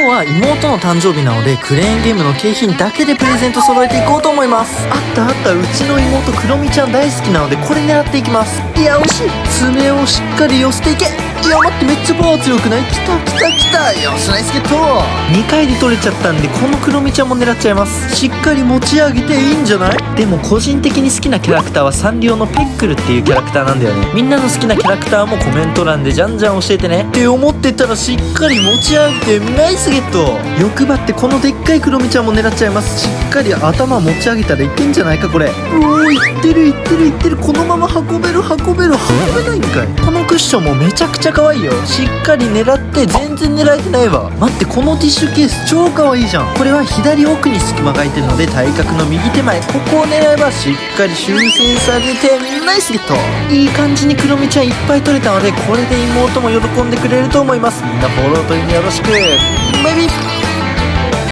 今日は妹の誕生日なのでクレーンゲームの景品だけでプレゼント揃えていこうと思います。あったあった、うちの妹クロミちゃん大好きなのでこれ狙っていきます。いや惜しい、爪をしっかり寄せていけ。いや待って、めっちゃパワー強くない？きたきたきた。よしナイスゲット。2回で取れちゃったんでこのクロミちゃんも狙っちゃいます。しっかり持ち上げていいんじゃない？でも個人的に好きなキャラクターはサンリオのペックルっていうキャラクターなんだよね。みんなの好きなキャラクターもコメント欄でじゃんじゃん教えてねって思ってたらしっかり持ち上げてナイスゲット。欲張ってこのでっかいクロミちゃんも狙っちゃいます。しっかり頭持ち上げたらいけんじゃないかこれ。いってるいってるいってる。このまま運べる運べる。運べないんかい。このクッションもめちゃくちゃ可愛いよ。しっかり狙って全然狙えてないわ。待って、このティッシュケース超可愛いじゃん。これは左奥に隙間が空いてるので対角の右手前ここを狙えばしっかり修正されてナイスゲット。いい感じにクロミちゃんいっぱい取れたのでこれで妹も喜んでくれると思います。みんなフォローといいねよろしく。ベビー